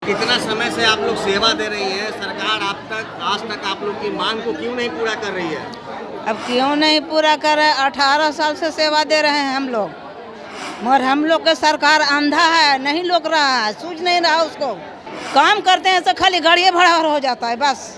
कितना समय से आप लोग सेवा दे रही हैं, सरकार आज तक आप लोग की मांग को क्यों नहीं पूरा कर रही है? अब क्यों नहीं पूरा कर रहे? 18 साल से सेवा दे रहे हैं हम लोग, मगर हम लोग के सरकार अंधा है, नहीं लोग रहा है, सूझ नहीं रहा उसको। काम करते हैं तो खाली गाड़िए भाड़ा हो जाता है बस।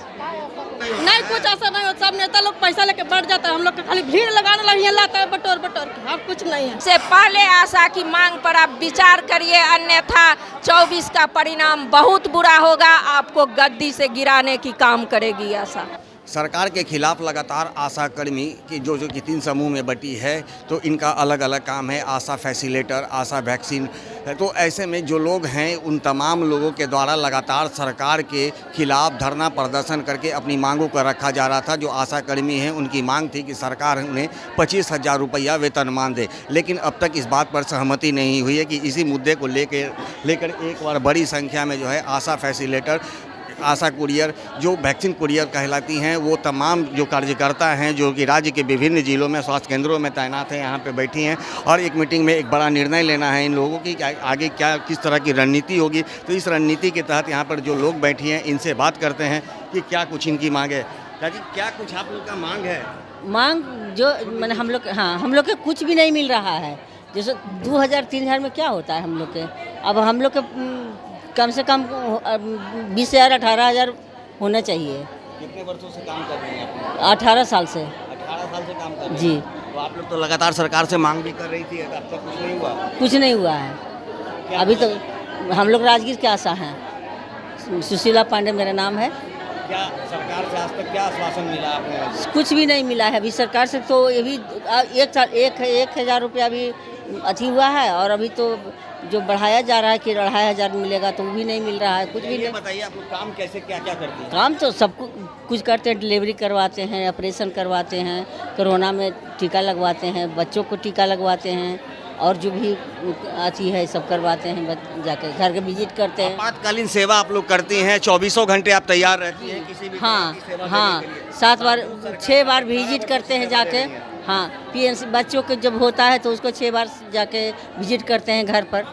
नहीं कुछ ऐसा नहीं होता, सब नेता लोग पैसा लेके बढ़ जाता है, हम लोग खाली भीड़ लगाने लगे, लाता है बटोर बटोर के, अब कुछ नहीं है। से पहले आशा की मांग पर आप विचार करिए, अन्यथा 24 का परिणाम बहुत बुरा होगा, आपको गद्दी से गिराने की काम करेगी आशा। सरकार के खिलाफ लगातार आशा कर्मी की जो कि 3 समूह में बटी है, तो इनका अलग अलग काम है, आशा फैसिलेटर, आशा वैक्सीन। तो ऐसे में जो लोग हैं उन तमाम लोगों के द्वारा लगातार सरकार के खिलाफ धरना प्रदर्शन करके अपनी मांगों को रखा जा रहा था। जो आशा कर्मी हैं उनकी मांग थी कि सरकार उन्हें 25,000 रुपया वेतनमान दे, लेकिन अब तक इस बात पर सहमति नहीं हुई है कि इसी मुद्दे को लेकर एक बार बड़ी संख्या में जो है आशा फैसिलेटर, आशा कुरियर, जो वैक्सीन कुरियर कहलाती हैं, वो तमाम जो कार्यकर्ता हैं जो कि राज्य के विभिन्न जिलों में स्वास्थ्य केंद्रों में तैनात हैं, यहाँ पे बैठी हैं और एक मीटिंग में एक बड़ा निर्णय लेना है इन लोगों की कि आगे क्या किस तरह की रणनीति होगी। तो इस रणनीति के तहत यहाँ पर जो लोग बैठी हैं इनसे बात करते हैं कि क्या कुछ इनकी मांग है। दादी, क्या कुछ आप लोग का मांग है? मांग जो मैंने हम लोग के कुछ भी नहीं मिल रहा है। जैसे 2000-3000 में क्या होता है हम लोग के, अब हम लोग के कम से कम 20,000-18,000 होना चाहिए। कितने वर्षों से काम कर रही हैं आप? 18 साल से। 18 साल से काम कर रही हैं। जी। तो आप लोग तो लगातार सरकार से मांग भी कर रही थी, अब तक कुछ नहीं हुआ? कुछ नहीं हुआ है अभी तो। हम लोग राजगीर के आशा हैं, सुशीला पांडे मेरा नाम है। क्या सरकार से आज तक क्या आश्वासन मिला आपने? कुछ भी नहीं मिला है अभी सरकार से। तो ये भी 1,000 रुपया अभी अथी हुआ है, और अभी तो जो बढ़ाया जा रहा है कि 2,500 मिलेगा, तो वो भी नहीं मिल रहा है, कुछ भी ये नहीं। बताइए आप लोग काम कैसे क्या क्या करते हैं? काम तो सब कुछ करते हैं, डिलीवरी करवाते हैं, ऑपरेशन करवाते हैं, कोरोना में टीका लगवाते हैं, बच्चों को टीका लगवाते हैं, और जो भी अथी है सब करवाते हैं, जाके घर के विजिट करते हैं। आपातकालीन सेवा आप लोग करती हैं, 24 घंटे आप तैयार रहती हैं किसी भी हाँ तरह की सेवा हाँ, देने के लिए? 7 बार 6 बार विजिट करते हैं जाके। हाँ, PNC बच्चों के जब होता है तो उसको 6 बार जाके विजिट करते हैं घर पर।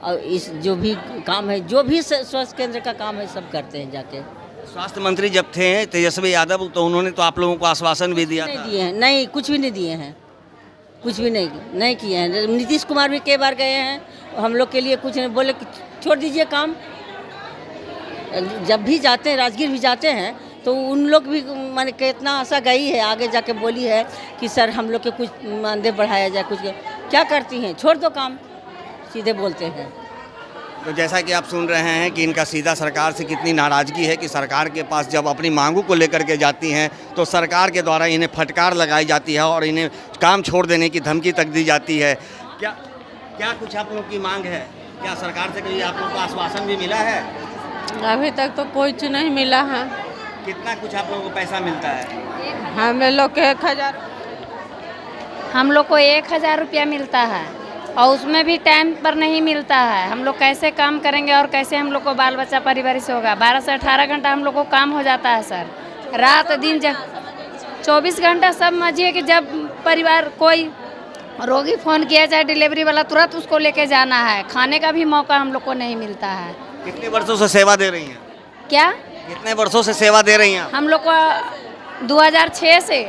और इस जो भी काम है, जो भी स्वास्थ्य केंद्र का काम है, सब करते हैं जाके। स्वास्थ्य मंत्री जब थे तेजस्वी यादव, तो उन्होंने तो आप लोगों को आश्वासन भी दिया नहीं था। दिए हैं, नहीं कुछ भी नहीं दिए हैं, कुछ भी नहीं किए हैं। नीतीश कुमार भी कई बार गए हैं, हम लोग के लिए कुछ नहीं बोले कि छोड़ दीजिए काम। जब भी जाते हैं, राजगीर भी जाते हैं, तो उन लोग भी माने कितना आशा गई है, आगे जाके बोली है कि सर हम लोग के कुछ मानदेय बढ़ाया जाए। कुछ क्या करती हैं, छोड़ दो काम, सीधे बोलते हैं। तो जैसा कि आप सुन रहे हैं कि इनका सीधा सरकार से कितनी नाराज़गी है कि सरकार के पास जब अपनी मांगों को लेकर के जाती हैं तो सरकार के द्वारा इन्हें फटकार लगाई जाती है और इन्हें काम छोड़ देने की धमकी तक दी जाती है। क्या कुछ आप लोग की मांग है? क्या सरकार से कभी आप लोग को आश्वासन भी मिला है? अभी तक तो कुछ नहीं मिला है। कितना कुछ आप लोगों को पैसा मिलता है? हम लोग के 1,000, हम लोग को 1,000 रुपया मिलता है, और उसमें भी टाइम पर नहीं मिलता है। हम लोग कैसे काम करेंगे और कैसे हम लोग को बाल बच्चा परिवार से होगा? 12 से 18 घंटा हम लोग को काम हो जाता है सर, रात दिन 24 घंटा। सब समझिए कि जब परिवार कोई रोगी फ़ोन किया जाए, डिलीवरी वाला तुरंत उसको लेके जाना है, खाने का भी मौका हम लोग को नहीं मिलता है। कितने वर्षों से सेवा दे रही हैं? क्या कितने वर्षों से सेवा दे रही हैं? हम लोग को 2006 से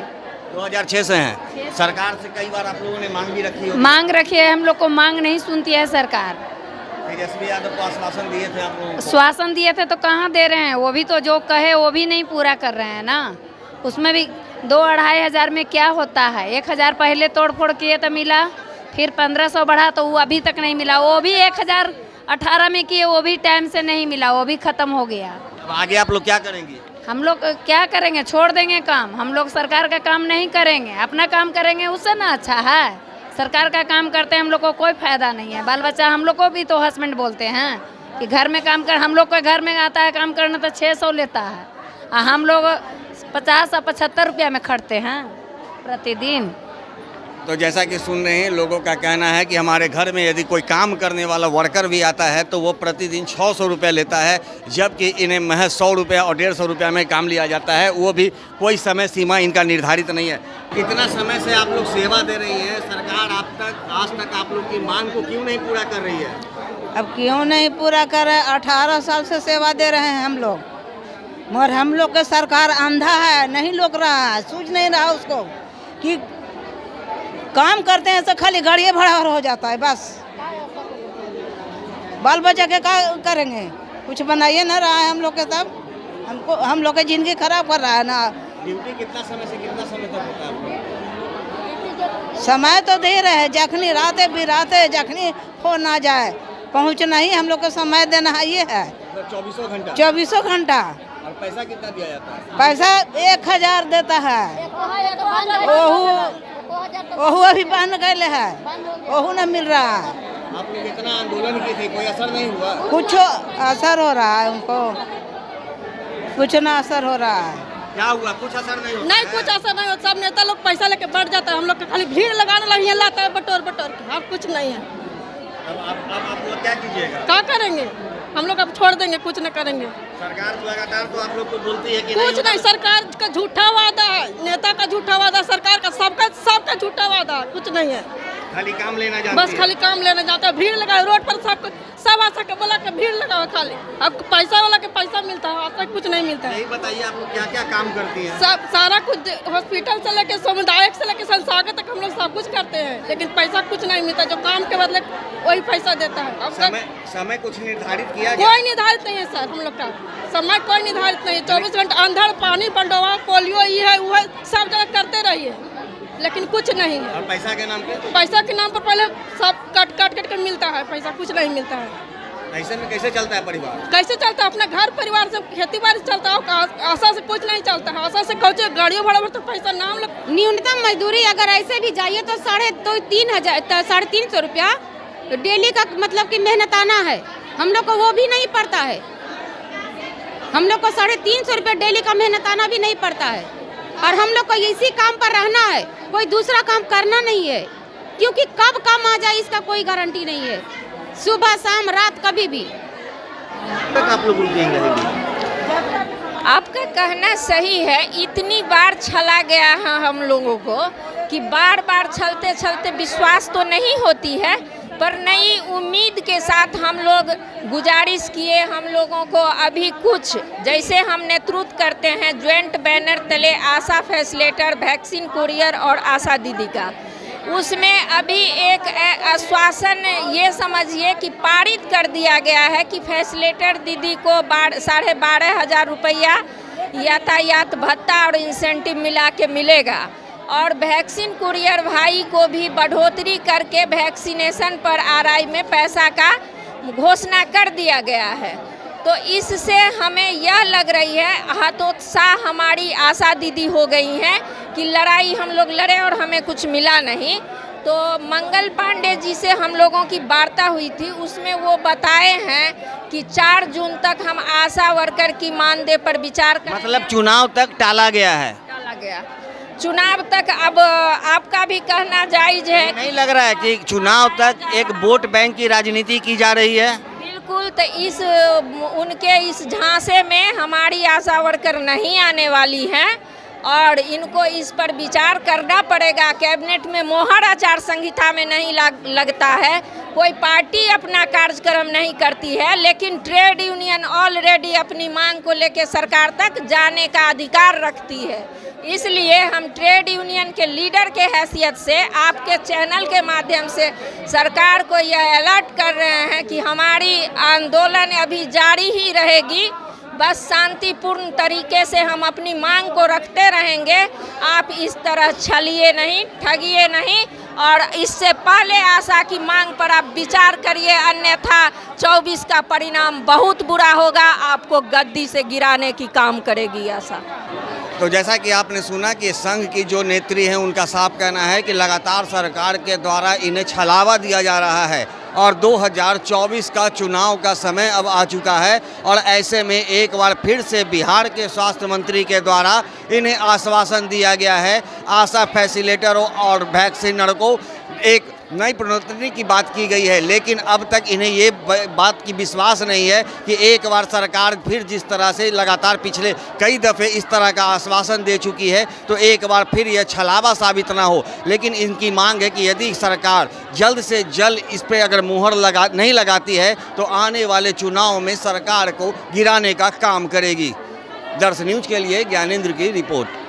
2006 से हैं। सरकार से कई बार आप लोगों ने मांग भी रखी होगी। मांग रखी है, हम लोग को मांग नहीं सुनती है सरकार। तेजस्वी यादव को आश्वासन दिए थे आप लोगों को? श्वासन दिए थे तो कहाँ दे रहे हैं? वो भी तो जो कहे वो भी नहीं पूरा कर रहे हैं ना। उसमें भी 2-2,500 में क्या होता है? 1,000 पहले तोड़ फोड़ किए तो मिला, फिर 1,500 बढ़ा तो वो अभी तक नहीं मिला। वो भी 1,018 में किए, वो भी टाइम से नहीं मिला, वो भी ख़त्म हो गया। अब आगे आप लोग क्या करेंगी? हम लोग क्या करेंगे? छोड़ देंगे काम। हम लोग सरकार का काम नहीं करेंगे, अपना काम करेंगे, उससे ना अच्छा है। सरकार का काम करते हैं हम लोग को कोई फायदा नहीं है। बाल बच्चा हम लोग को भी तो हस्बैंड बोलते हैं कि घर में काम कर। हम लोग को घर में आता है काम करना तो 600 लेता है, और हम लोग 50 और 75 रुपया में खटते हैं प्रतिदिन। तो जैसा कि सुन रहे हैं, लोगों का कहना है कि हमारे घर में यदि कोई काम करने वाला वर्कर भी आता है तो वो प्रतिदिन 600 रुपये लेता है, जबकि इन्हें महज 100 रुपया और 150 रुपया में काम लिया जाता है। वो भी कोई समय सीमा इनका निर्धारित नहीं है। कितना समय से आप लोग सेवा दे रही हैं, सरकार आज तक आप लोग की मांग को क्यों नहीं पूरा कर रही है? अब क्यों नहीं पूरा करे? 18 साल से सेवा दे रहे हैं हम लोग, मगर हम लोग के सरकार अंधा है, नहीं लोग रहा है, सूझ नहीं रहा उसको कि काम करते हैं तो खाली गाड़िए भाड़ा हो जाता है बस। बाल बच्चा के क्या करेंगे? कुछ बनाइए ना रहा है हम लोग के, तब हम लोग की जिंदगी खराब कर रहा है ना। ड्यूटी कितना समय से कितना समय तक होता है आपको? समय तो दे रहे हैं, जखनी रात बिराते जखनी हो ना जाए पहुंचना ही हम लोग को समय देना है, ये है 24 घंटा। 24 घंटा। और पैसा कितना दिया जाता है? पैसा 1000 देता है, ओहू अभी बंद गए है, ओहू न मिल रहा है। आप लोग इतना आंदोलन किए थे, कोई असर नहीं हुआ? कुछ असर हो रहा है उनको, कुछ ना असर हो रहा है। क्या हुआ? कुछ असर नहीं होता नहीं है? कुछ असर नहीं होता। सब नेता लोग पैसा लेके बढ़ जाता है, हम लोग खाली भीड़ लगाने लगे लाता है बटोर बटोर के, अब कुछ नहीं है। अब आप लोग क्या कीजिएगा? क्या करेंगे हम लोग? अब छोड़ देंगे, कुछ नहीं करेंगे। सरकार तो लगातार तो आप लोग को बोलती है कि कुछ नहीं, सरकार का झूठा वादा है, नेता का झूठा वादा, सरकार का सबका झूठा वादा है, कुछ नहीं है। खाली काम लेना जानती बस है। खाली काम लेने जाता है, भीड़ लगाओ रोड पर, सब आशा के बोला के भीड़ लगाओ खाली। अब पैसा वाला के पैसा मिलता है, आशा कुछ नहीं मिलता है। यही बताइए आप लोग क्या क्या काम करती हैं? सब सारा कुछ हॉस्पिटल से लेके सामुदायिक से लेके संस्थागत तक हम लोग सब कुछ करते हैं, लेकिन पैसा कुछ नहीं मिलता। जो काम के बदले वही पैसा देता है। अब समय कुछ निर्धारित किया गया? कोई निर्धारित नहीं है सर, हम लोग का समय कोई निर्धारित नहीं है। 24 घंटा अंधड़ पानी बंडोवा पोलियो ये है वो है, सब जगह करते रहिए, लेकिन कुछ नहीं है। और पैसा के नाम पे? पैसा के नाम पर पहले सब कट कर मिलता है, पैसा कुछ नहीं मिलता है। ऐसे में कैसे चलता है परिवार? कैसे चलता है? अपना घर परिवार से खेती बाड़ी चलता है, आशा से कुछ नहीं चलता है। आशा से कौचे गाड़ियों भाड़ा तो पैसा नाम लग। न्यूनतम मजदूरी अगर ऐसे भी जाइए तो 350 रुपया डेली का मतलब कि मेहनताना है, हम लोग को वो भी नहीं पड़ता है। हम लोग को 350 रुपया डेली का मेहनताना भी नहीं पड़ता है, और हम लोग को इसी काम पर रहना है, कोई दूसरा काम करना नहीं है, क्योंकि कब काम आ जाए इसका कोई गारंटी नहीं है, सुबह शाम रात कभी भी। आप लोग रुकेंगे? आपका कहना सही है। इतनी बार छला गया है हम लोगों को कि बार बार छलते छलते विश्वास तो नहीं होती है, पर नई उम्मीद के साथ हम लोग गुजारिश किए। हम लोगों को अभी कुछ जैसे हम नेतृत्व करते हैं ज्वाइंट बैनर तले आशा फैसिलेटर, वैक्सीन कुरियर और आशा दीदी का, उसमें अभी एक आश्वासन ये समझिए कि पारित कर दिया गया है कि फैसिलेटर दीदी को 12,500 रुपया यातायात भत्ता और इंसेंटिव मिला के मिलेगा, और वैक्सीन कुरियर भाई को भी बढ़ोतरी करके वैक्सीनेशन पर RI में पैसा का घोषणा कर दिया गया है। तो इससे हमें यह लग रही है हतोत्साह हमारी आशा दीदी हो गई हैं कि लड़ाई हम लोग लड़े और हमें कुछ मिला नहीं। तो मंगल पांडे जी से हम लोगों की वार्ता हुई थी, उसमें वो बताए हैं कि 4 जून तक हम आशा वर्कर की मानदेय पर विचार कर, मतलब चुनाव तक टाला गया है? टाला गया चुनाव तक। अब आपका भी कहना जायज है। नहीं लग रहा है कि चुनाव तक एक वोट बैंक की राजनीति की जा रही है? बिल्कुल। तो उनके इस झांसे में हमारी आशा वर्कर नहीं आने वाली हैं, और इनको इस पर विचार करना पड़ेगा। कैबिनेट में मोहर आचार संहिता में नहीं लगता है, कोई पार्टी अपना कार्यक्रम नहीं करती है, लेकिन ट्रेड यूनियन ऑलरेडी अपनी मांग को लेकर सरकार तक जाने का अधिकार रखती है। इसलिए हम ट्रेड यूनियन के लीडर के हैसियत से आपके चैनल के माध्यम से सरकार को यह अलर्ट कर रहे हैं कि हमारी आंदोलन अभी जारी ही रहेगी, बस शांतिपूर्ण तरीके से हम अपनी मांग को रखते रहेंगे। आप इस तरह छलिए नहीं, ठगिए नहीं, और इससे पहले आशा की मांग पर आप विचार करिए, अन्यथा 24 का परिणाम बहुत बुरा होगा, आपको गद्दी से गिराने की काम करेगी आशा। तो जैसा कि आपने सुना कि संघ की जो नेत्री हैं उनका साफ कहना है कि लगातार सरकार के द्वारा इन्हें छलावा दिया जा रहा है, और 2024 का चुनाव का समय अब आ चुका है, और ऐसे में एक बार फिर से बिहार के स्वास्थ्य मंत्री के द्वारा इन्हें आश्वासन दिया गया है आशा फैसिलेटरों और वैक्सीनर को एक नई प्रोन्नति की बात की गई है, लेकिन अब तक इन्हें ये बात की विश्वास नहीं है कि एक बार सरकार फिर जिस तरह से लगातार पिछले कई दफ़े इस तरह का आश्वासन दे चुकी है तो एक बार फिर यह छलावा साबित ना हो। लेकिन इनकी मांग है कि यदि सरकार जल्द से जल्द इस पर अगर मुहर नहीं लगाती है तो आने वाले चुनाव में सरकार को गिराने का काम करेगी। दर्शन न्यूज़ के लिए ज्ञानेंद्र की रिपोर्ट।